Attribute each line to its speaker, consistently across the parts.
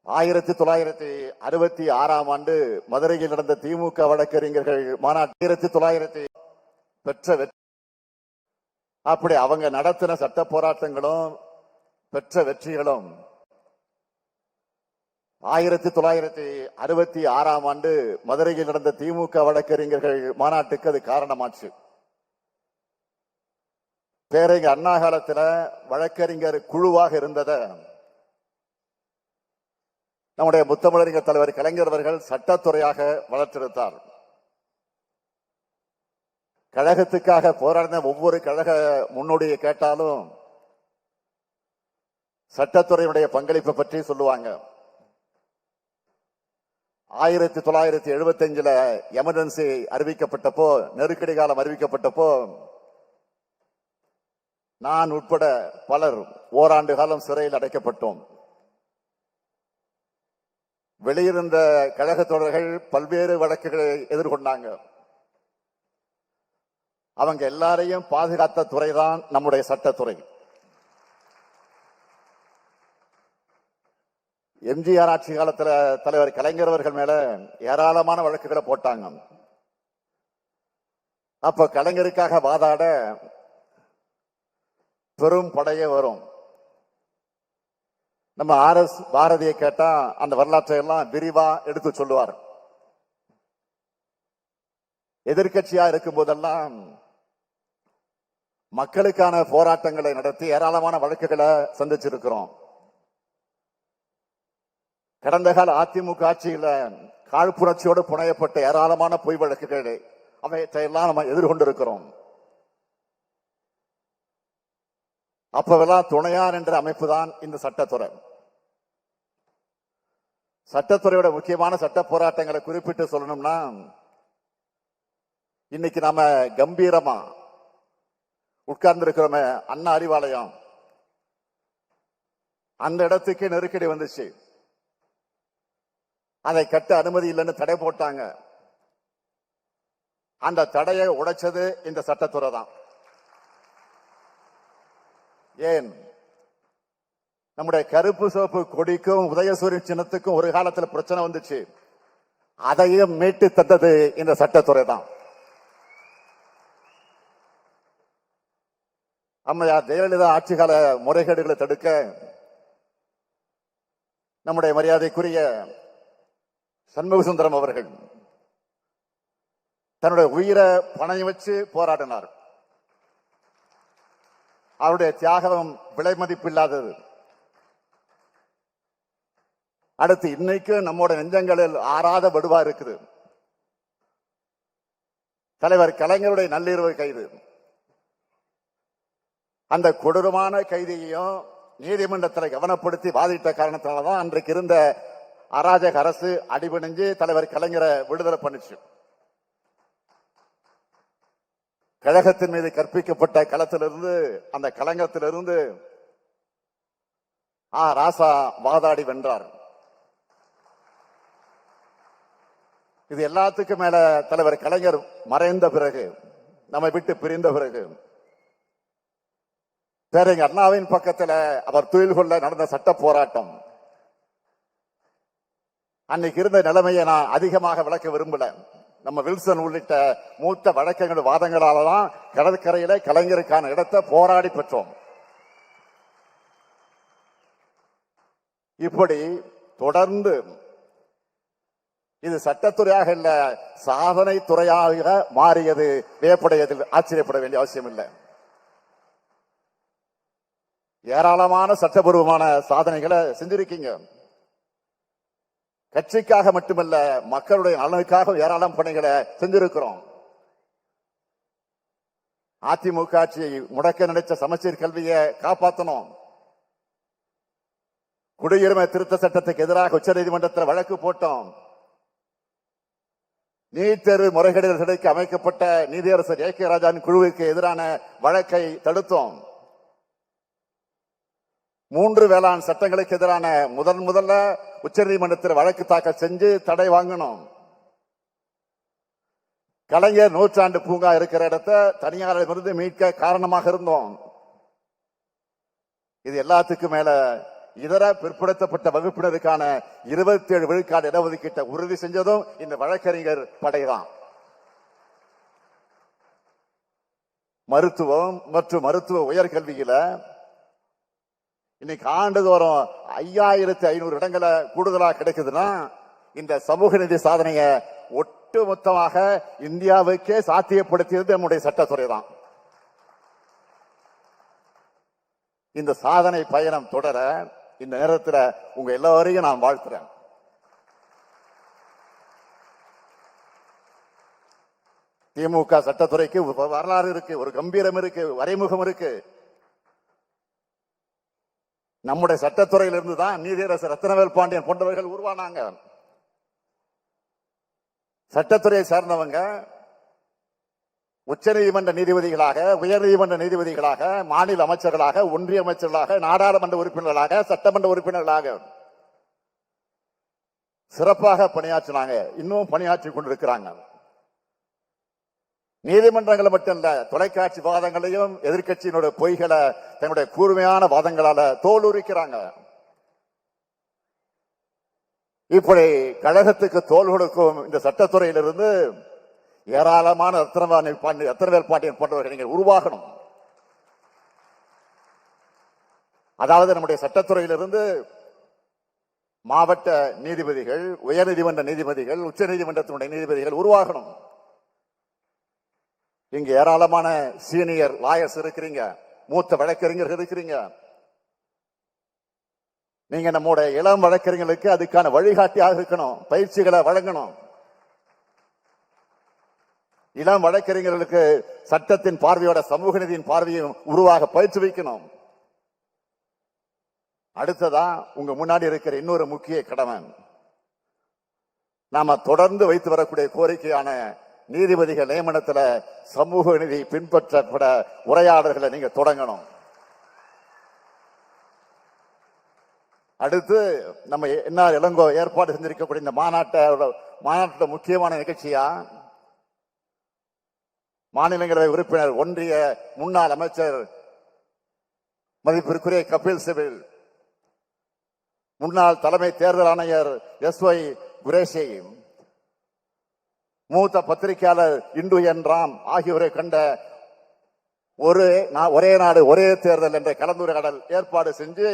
Speaker 1: 1966ஆம் ஆண்டு மதுரையில் நடந்த திமுக வழக்கறிஞர்கள் மாநாடு 1900 பெற்ற வெற்றி. அப்படி அவங்க நடத்தின சட்ட போராட்டங்களும் பெற்ற வெற்றிகளும் 1966ஆம் ஆண்டு மதுரையில் நடந்த திமுக வழக்கறிஞர்கள் மாநாட்டுக்கு அது காரணமாச்சு. பேரறிஞர் அண்ணா காலத்தில் வழக்கறிஞர் குழுவாக இருந்தத நம்முடைய முத்தமிழறிஞர் தலைவர் கலைஞர் அவர்கள் சட்டத்துறையாக வளர்த்தெடுத்தார். கழகத்துக்காக போராடின ஒவ்வொரு கழக முன்னோடியை கேட்டாலும் சட்டத்துறையுடைய பங்களிப்பை பற்றி சொல்லுவாங்க. 1975 எமர்ஜென்சி அறிவிக்கப்பட்டப்போ, நெருக்கடி காலம் அறிவிக்கப்பட்டப்போ, நான் உட்பட பலர் ஓராண்டு காலம் சிறையில் அடைக்கப்பட்டோம். வெளியிருந்த கழக தொடர்கள் பல்வேறு வழக்குகளை எதிர்கொண்டாங்க. அவங்க எல்லாரையும் பாதுகாத்த துறைதான் நம்முடைய சட்டத்துறை. எம்ஜிஆர் ஆட்சி காலத்தில் தலைவர் கலைஞர் அவர்கள் மேல ஏராளமான வழக்குகளை போட்டாங்க. அப்ப கலைஞருக்காக வாதாட பெரும் படையே வரும். நம்ம RS பாரதியை கேட்டா அந்த வரலாற்றை எல்லாம் விரிவா எடுத்து சொல்லுவார். எதிர்கட்சியா இருக்கும் போதெல்லாம் மக்களுக்கான போராட்டங்களை நடத்தி ஏராளமான வழக்குகளை சந்திச்சிருக்கிறோம். கடந்த கால அதிமுக ஆட்சியில காழ்ப்புணர்ச்சியோடு புனையப்பட்ட ஏராளமான பொய் வழக்குகளை அவையெல்லாம் நம்ம எதிர்கொண்டிருக்கிறோம். அப்பவெல்லாம் துணையார் என்ற அமைப்பு தான் இந்த சட்டத்துறை. சட்டத்துறையோட முக்கியமான சட்ட போராட்டங்களை குறிப்பிட்டு சொல்லணும்னா, இன்னைக்கு நாம கம்பீரமா உட்கார்ந்து இருக்கிறோமே அண்ணா அறிவாலயம், அந்த இடத்துக்கு நெருக்கடி வந்துச்சு. அதை கட்ட அனுமதி இல்லைன்னு தடை போட்டாங்க. அந்த தடையை உடைச்சது இந்த சட்டத்துறை தான். ஏன், நம்முடைய கருப்பு சிவப்பு கொடிக்கும் உதயசூரியன் சின்னத்துக்கும் ஒரு காலத்தில் பிரச்சனை வந்துச்சு. அதையும் மீட்டு தந்தது இந்த சட்டத்துறை தான். அம்மையார் ஜெயலலிதா ஆட்சி கால முறைகேடுகளை தடுக்க நம்முடைய மரியாதைக்குரிய சண்முக சுந்தரம் அவர்கள் தன்னுடைய உயிரை பணயம் வச்சு போராடினார். அவருடைய தியாகம் விலை மதிப்பு இல்லாதது. அடுத்து இன்னைக்கு நம்மோட நெஞ்சங்களில் ஆறாத வடுவா இருக்குது தலைவர் கலைஞருடைய நள்ளிரவு கைது. அந்த கொடூரமான கைதியையும் நீதிமன்றத்தில் கவனப்படுத்தி வாதிட்ட காரணத்தினால்தான் அன்றைக்கு இருந்த அராஜக அரசு அடிபணிஞ்சு தலைவர் கலைஞரை விடுதலை பண்ணிச்சு. கழகத்தின் மீது கற்பிக்கப்பட்ட களத்திலிருந்து, அந்த களங்கத்திலிருந்து ராசா வாதாடி வென்றார். இது எல்லாத்துக்கும் மேல தலைவர் கலைஞர் மறைந்த பிறகு, நம்மை விட்டு பிரிந்த பிறகு, பேரறிஞர் அண்ணாவின் பக்கத்தில் அவர் துயில் கொள்ள நடந்த சட்ட போராட்டம், அன்னைக்கு இருந்த நிலைமையை நான் அதிகமாக விளக்க விரும்பல. நம்ம வில்சன் உள்ளிட்ட மூத்த வழக்கங்கள் வாதங்களாலதான் கடற்கரையில கலைஞருக்கான இடத்தை போராடி பெற்றோம். இப்படி தொடர்ந்து இது சட்டத்துறையாக இல்ல, சாதனை துறையாக மாறியது வியப்படையதில் ஆச்சரியப்பட வேண்டிய அவசியம் இல்லை. ஏராளமான சட்டபூர்வமான சாதனைகளை செஞ்சிருக்கீங்க. கட்சிக்காக மட்டுமல்ல, மக்களுடைய நலனுக்காக ஏராளம் பணிகளை செஞ்சிருக்கிறோம். அதிமுக ஆட்சியை முடக்க நினைச்ச சமச்சீர் கல்வியை காப்பாற்றணும். குடியுரிமை திருத்த சட்டத்துக்கு எதிராக உச்ச நீதிமன்றத்தில் வழக்கு போட்டோம். நீட் தேர்வு முறைகேடுகள் தடுக்க அமைக்கப்பட்ட நீதியரசர் A.K. ராஜாவின் குழுவுக்கு எதிரான வழக்கை தடுத்தோம். 3 வேளாண் சட்டங்களுக்கு எதிரான முதல்ல உச்ச நீதிமன்றத்தில் வழக்கு தாக்கல் செஞ்சு தடை வாங்கணும். கலைஞர் நூற்றாண்டு பூங்கா இருக்கிற இடத்தை தனியாரிடமிருந்து மீட்க காரணமாக இருந்தோம். இது எல்லாத்துக்கும் மேல இதர பிற்படுத்தப்பட்ட வகுப்பினருக்கான 27 விழுக்காடு இடஒதுக்கீட்டை உறுதி செஞ்சதும் இந்த வழக்கறிஞர் படைதான். மருத்துவம் மற்றும் மருத்துவ உயர்கல்வியில இன்னைக்கு ஆண்டுதோறும் 5500 இடங்களை கூடுதலா கிடைக்குதுன்னா இந்த சமூக நீதி சாதனைய ஒட்டுமொத்தமாக இந்தியாவுக்கே சாத்தியப்படுத்தியது நம்முடைய சட்டத்துறை தான். இந்த சாதனை பயணம் தொடர இந்த நேரத்தில் உங்க எல்லாரையும் நான் வாழ்த்துறேன். திமுக சட்டத்துறைக்கு வரலாறு இருக்கு, ஒரு கம்பீரம் இருக்கு, வரைமுகம் இருக்கு. நம்முடைய சட்டத்துறையிலிருந்து தான் நீதியரசர் ரத்னவேல் பாண்டியன் போன்றவர்கள் உருவானாங்க. சட்டத்துறையை சார்ந்தவங்க உச்ச நீதிமன்ற நீதிபதிகளாக, உயர் நீதிமன்ற நீதிபதிகளாக, மாநில அமைச்சர்களாக, ஒன்றிய அமைச்சர்களாக, நாடாளுமன்ற உறுப்பினர்களாக, சட்டமன்ற உறுப்பினர்களாக சிறப்பாக பணியாற்றினாங்க. இன்னும் பணியாற்றி கொண்டிருக்கிறாங்க. நீதிமன்றங்கள் மட்டுமல்ல, தொலைக்காட்சி வாதங்களையும் எதிர்கட்சியினுடைய பொய்களை தன்னுடைய கூர்மையான வாதங்களால தோலுரிக்கிறாங்க. இப்படி கழகத்துக்கு தோல் கொடுக்கும் இந்த சட்டத்துறையிலிருந்து ஏராளமான ரத்னவேல் பாண்டியன் போன்றவர்கள் நீங்கள் உருவாகணும். அதாவது நம்முடைய சட்டத்துறையிலிருந்து மாவட்ட நீதிபதிகள், உயர் நீதிமன்ற நீதிபதிகள், உச்ச நீதிமன்றத்தினுடைய நீதிபதிகள் உருவாகணும். இங்க ஏராளமான சீனியர் லாயர்ஸ் இருக்கிறீங்க, மூத்த வழக்கறிஞர்கள் இருக்கிறீங்க. நீங்க நம்முடைய இளம் வழக்கறிஞர்களுக்கு அதுக்கான வழிகாட்டியாக இருக்கணும், பயிற்சிகளை வழங்கணும். இளம் வழக்கறிஞர்களுக்கு சட்டத்தின் பார்வையோட சமூக நீதியின் பார்வையும் உருவாக பயிற்சி வைக்கணும். அடுத்ததா உங்க முன்னாடி இருக்கிற இன்னொரு முக்கிய கடமை, நாம தொடர்ந்து வைத்து வரக்கூடிய கோரிக்கையான நீதிபதிகள் நியமனத்தில் சமூக நீதி பின்பற்றப்பட உரையாடல்களை நீங்க தொடங்கணும். அடுத்து நம்ம என்ன இளங்கோ ஏற்பாடு செஞ்சிருக்கக்கூடிய இந்த மாநாட்டோட முக்கியமான நிகழ்ச்சியா மாநிலங்களவை உறுப்பினர், ஒன்றிய முன்னாள் அமைச்சர் மதிப்பிற்குரிய கபில் சிபில், முன்னாள் தலைமை தேர்தல் ஆணையர் SY குரேஷி, மூத்த பத்திரிகையாளர் இந்து என் ராம் ஆகியோரை கண்ட ஒரே நாடு ஒரே தேர்தல் என்ற கலந்துரையாடல் ஏற்பாடு செஞ்சு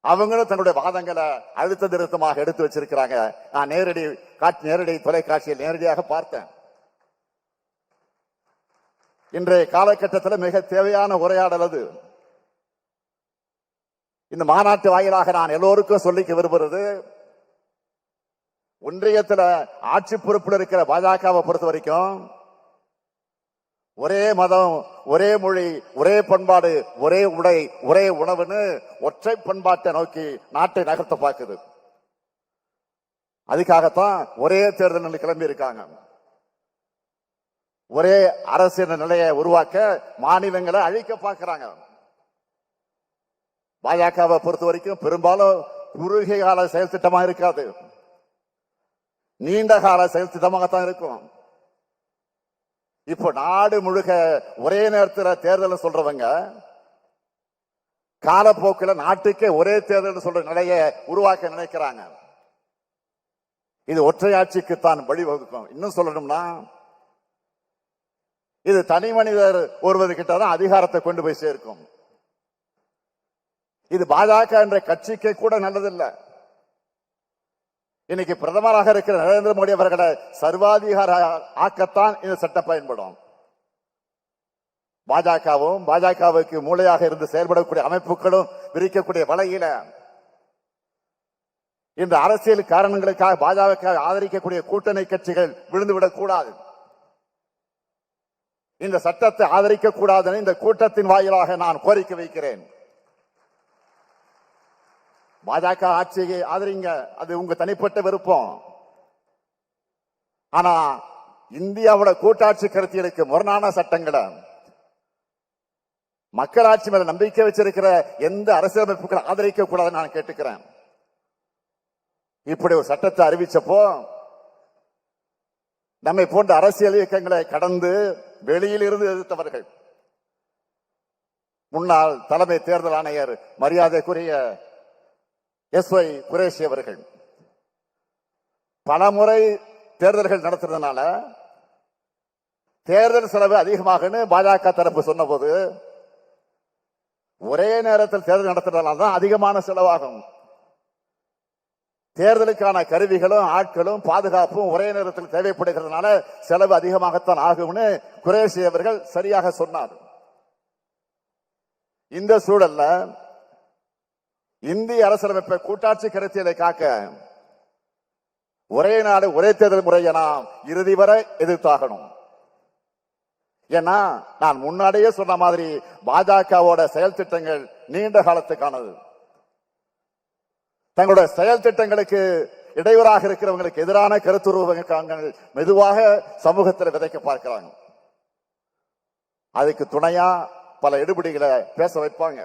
Speaker 1: அவங்களும் தன்னுடைய வாதங்களை அழுத்த திருத்தமாக எடுத்து வச்சிருக்கிறாங்க. நான் நேரடி தொலைக்காட்சியில் நேரடியாக பார்த்தேன். இன்றைய காலகட்டத்தில் மிக தேவையான உரையாடல் அது. இந்த மாநாட்டு வாயிலாக நான் எல்லோருக்கும் சொல்லிக்க விரும்புகிறது, ஒன்றியத்தில் ஆட்சி பொறுப்பில் இருக்கிற பாஜகவை பொறுத்த வரைக்கும் ஒரே மதம், ஒரே மொழி, ஒரே பண்பாடு, ஒரே உடை, ஒரே உணவுன்னு ஒற்றை பண்பாட்டை நோக்கி நாட்டை நகர்த்த பார்க்குது. அதுக்காகத்தான் ஒரே தேர்தல் கிளம்பி இருக்காங்க. ஒரே அரசியல் நிலையை உருவாக்க மாநிலங்களை அழிக்க பார்க்கிறாங்க. பாஜகவை பொறுத்த வரைக்கும் பெரும்பாலும் குறுகிய கால செயல் திட்டமாக இருக்காது, நீண்ட கால செயல் திட்டமாகத்தான் இருக்கும். இப்போ நாடு முழுக்க ஒரே நேரத்தில் தேர்தல் சொல்றவங்க காலப்போக்கில் நாட்டுக்கே ஒரே தேர்தல் சொல்ற நிலையை உருவாக்க நினைக்கிறாங்க. இது ஒற்றையாட்சிக்குத்தான் வழிவகுக்கும். இன்னும் சொல்லணும்னா இது தனி மனிதர் ஒருவர்கிட்ட தான் அதிகாரத்தை கொண்டு போய் சேர்க்கும். இது பாஜக என்ற கட்சிக்கு கூட நல்லதில்லை. இன்னைக்கு பிரதமராக இருக்கிற நரேந்திர மோடி அவர்களை சர்வாதிகார ஆக்கத்தான் இந்த சட்டம் பயன்படும். பாஜகவும் பாஜகவுக்கு மூளையாக இருந்து செயல்படக்கூடிய அமைப்புகளும் விரிக்கக்கூடிய வலையில இந்த அரசியல் காரணங்களுக்காக பாஜக ஆதரிக்கக்கூடிய கூட்டணி கட்சிகள் விழுந்துவிடக் கூடாது. இந்த சட்டத்தை ஆதரிக்க கூடாதுன்னு இந்த கூட்டத்தின் வாயிலாக நான் கோரிக்கை வைக்கிறேன். பாஜக ஆட்சியை ஆதரிங்க, அது உங்க தனிப்பட்ட விருப்பம். ஆனா இந்தியாவோட கூட்டாட்சி கருத்தியலுக்கு முரணான சட்டங்களை, மக்களாட்சி மேல நம்பிக்கை வச்சிருக்கிற எந்த அரசியலமைப்புகளை ஆதரிக்க கூடாதுன்னு நான் கேட்டுக்கிறேன். இப்படி ஒரு சட்டத்தை அறிவிச்சப்போ நம்மை போன்ற அரசியல் இயக்கங்களை கடந்து வெளியில் இருந்து எதிர்த்தவர்கள், முன்னாள் தலைமை தேர்தல் ஆணையர் மரியாதைக்குரிய எஸ்.ஒய். குரேஷி அவர்கள் பலமுறை தேர்தல்கள் நடத்துறதுனால தேர்தல் செலவு அதிகமாகுன்னு பாஜக தரப்பு சொன்ன போது ஒரே நேரத்தில் தேர்தல் நடத்துறதுனால தான் அதிகமான செலவாகும். தேர்தலுக்கான கருவிகளும் ஆட்களும் பாதுகாப்பும் ஒரே நேரத்தில் தேவைப்படுகிறதுனால செலவு அதிகமாகத்தான் ஆகும்னு குரேஷி அவர்கள் சரியாக சொன்னார். இந்த சூழல்ல இந்திய அரசியலமைப்பை கூட்டாட்சி கருத்தியலை காக்க ஒரே நாடு ஒரே தேர்தல் முறையை நாம் இறுதி வரை எதிர்த்தாகணும். ஏன்னா நான் முன்னாடியே சொன்ன மாதிரி பாஜகவோட செயல் திட்டங்கள் நீண்ட காலத்துக்கானது. தங்களுடைய செயல் திட்டங்களுக்கு இடையூறாக இருக்கிறவங்களுக்கு எதிரான கருத்துருவங்கள் மெதுவாக சமூகத்தில் விதைக்க பார்க்கிறாங்க. அதுக்கு துணையா பல எடுபடிகளை பேச வைப்பாங்க.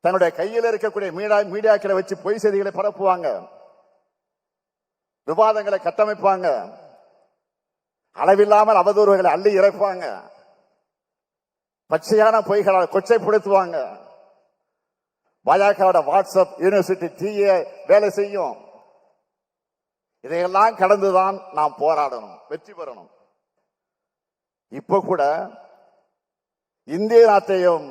Speaker 1: தன்னுடைய கையில் இருக்கக்கூடிய மீடியாக்களை வச்சு பொய் செய்திகளை பரப்புவாங்க, விவாதங்களை கட்டமைப்பாங்க, அளவில்லாமல் அவதூறுகளை அள்ளி இறைப்பாங்க, பச்சையான பொய்களால் கொச்சைப்படுத்துவாங்க. பாஜகவோட வாட்ஸ்அப் யூனிவர்சிட்டி தீய வேலை செய்யும். இதையெல்லாம் கடந்துதான் நாம் போராடணும், வெற்றி பெறணும். இப்ப கூட இந்திய நாட்டையும்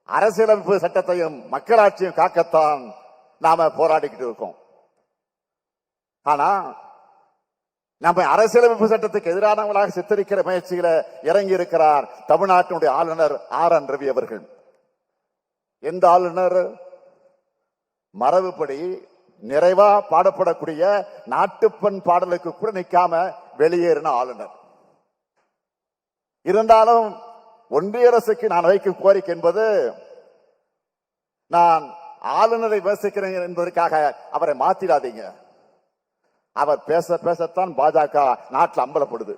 Speaker 1: அரசியலமைப்பு சட்டத்தையும் மக்களாட்சியும் காக்கத்தான் நாம போராடிக்கிட்டு இருக்கோம். ஆனா நம்ம அரசியலமைப்பு சட்டத்துக்கு எதிரானவங்களாக சித்தரிக்கிற முயற்சிகளை இறங்கி இருக்கிறார் தமிழ்நாட்டினுடைய ஆளுநர் ஆர்.என். ரவி அவர்கள். எந்த ஆளுநர்? மரபுப்படி நிறைவா பாடப்படக்கூடிய நாட்டுப்பண் பாடலுக்கு கூட நிற்காம வெளியேறின ஆளுநர். இருந்தாலும் ஒன்றிய அரசுக்கு நான் வைக்கும் கோரிக்கை என்பது, நான் ஆளுநரை விமர்சிக்கிறேன் என்பதற்காக அவரை மாத்திடாதீங்க. அவர் பேச பேசத்தான் பாஜக நாட்டில் அம்பலப்படுது.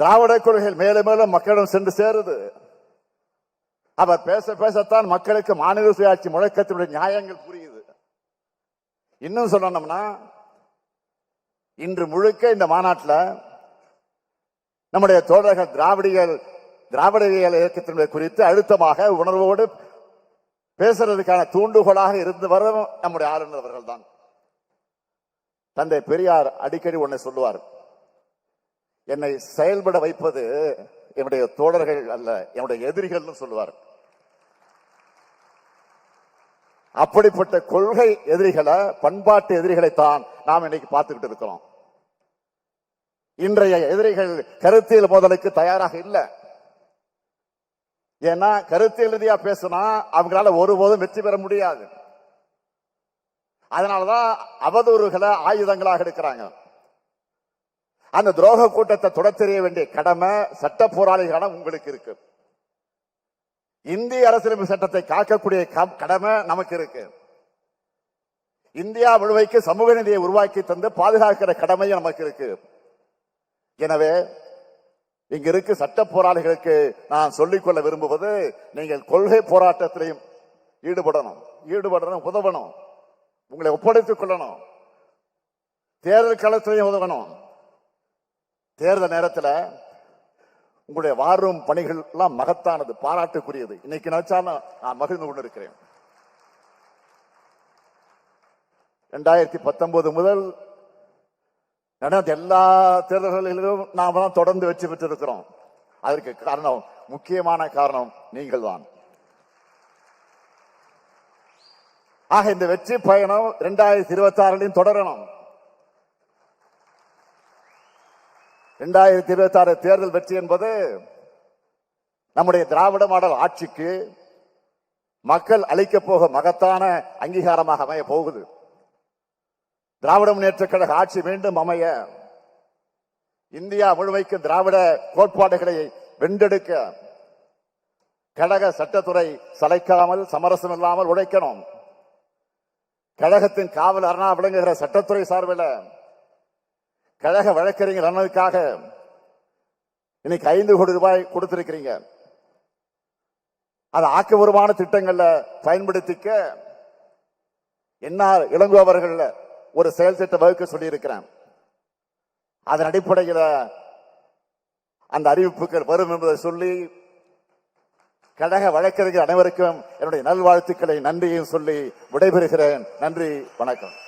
Speaker 1: திராவிட கொள்கைகள் மேலும் மேலும் மக்களிடம் சென்று சேருது. அவர் பேச பேசத்தான் மக்களுக்கு மாநில சுயாட்சி முழக்கத்தினுடைய நியாயங்கள் புரியுது. இன்னும் சொல்லணும்னா, இன்று முழுக்க இந்த மாநாட்டில் நம்முடைய தோழர்கள் திராவிட இயக்கத்தினுடைய குறித்து அழுத்தமாக உணர்வோடு பேசுறதுக்கான தூண்டுகோலாக இருந்து வரும் நம்முடைய ஆளுநர் அவர்கள் தான். தந்தை பெரியார் அடிக்கடி ஒன்றை சொல்லுவார், என்னை செயல்பட வைப்பது என்னுடைய தோழர்கள் அல்ல, என்னுடைய எதிரிகள் சொல்லுவார். அப்படிப்பட்ட கொள்கை எதிரிகளை, பண்பாட்டு எதிரிகளைத்தான் நாம் இன்னைக்கு பார்த்துக்கிட்டு இருக்கிறோம். இன்றைய எதிரிகள் கருத்தியல் மோதலுக்கு தயாராக இல்லை. ஏன்னா கருத்தியல் ரீதியா பேசினா அவங்களால ஒருபோதும் வெற்றி பெற முடியாது. அதனாலதான் அவதூறுகளை ஆயுதங்களாக எடுக்கிறாங்க. அந்த துரோக கூட்டத்தை தொடத்தெறிய வேண்டிய கடமை சட்ட போராளிகளான உங்களுக்கு இருக்கு. இந்திய அரசியலமைப்பு சட்டத்தை காக்கக்கூடிய கடமை நமக்கு இருக்கு. இந்தியா முழுமைக்கு சமூக நீதியை உருவாக்கி தந்து பாதுகாக்கிற கடமையும் நமக்கு இருக்கு. எனவே இங்க இருக்கு சட்ட போராளிகளுக்கு நான் சொல்லிக்கொள்ள விரும்புவது, நீங்கள் கொள்கை போராட்டத்திலையும் ஈடுபடணும், உதவணும், உங்களை ஒப்படைத்துக் கொள்ளணும், தேர்தல் களத்திலையும் உதவணும். தேர்தல் நேரத்தில் உங்களுடைய வாரும் பணிகள் எல்லாம் மகத்தானது, பாராட்டுக்குரியது. இன்னைக்கு நினைச்சாலும் நான் மகிழ்ந்து கொண்டு இருக்கிறேன். 2019 முதல் நடந்த எல்லா தேர்தல்களிலும் நாம தான் தொடர்ந்து வெற்றி பெற்றிருக்கிறோம். அதற்கு காரணம், முக்கியமான காரணம் நீங்கள் தான். ஆக இந்த வெற்றி பயணம் 2026 தொடரணும். 2026 தேர்தல் வெற்றி என்பது நம்முடைய திராவிட மாடல் ஆட்சிக்கு மக்கள் அளிக்க போக மகத்தான அங்கீகாரமாக அமைய போகுது. திராவிட முன்னேற்ற கழக ஆட்சி மீண்டும் அமைய, இந்தியா முழுமைக்கு திராவிட கோட்பாடுகளை வென்றெடுக்க கழக சட்டத்துறை சளைக்காமல் சமரசம் இல்லாமல் உழைக்கணும். கழகத்தின் காவல் அரணா விளங்குகிற சட்டத்துறை சார்பில் கழக வழக்கறிஞர் அண்ணனுக்காக இன்னைக்கு 5 கோடி ரூபாய் கொடுத்திருக்கிறீங்க. அது ஆக்கபூர்வமான திட்டங்கள்ல பயன்படுத்திக்க என்ஆர் இளங்கோ அவர்கள் ஒரு செயல் திட்ட வகுக்க சொல்லி இருக்கிறேன். அதன் அடிப்படையில் 2026 தேர்தல் வெற்றி பெற அந்த அறிவிப்புகள் வரும் என்பதை சொல்லி கழக வழக்கறிஞர் அனைவருக்கும் என்னுடைய நல்வாழ்த்துக்களை நன்றியும் சொல்லி விடைபெறுகிறேன். நன்றி, வணக்கம்.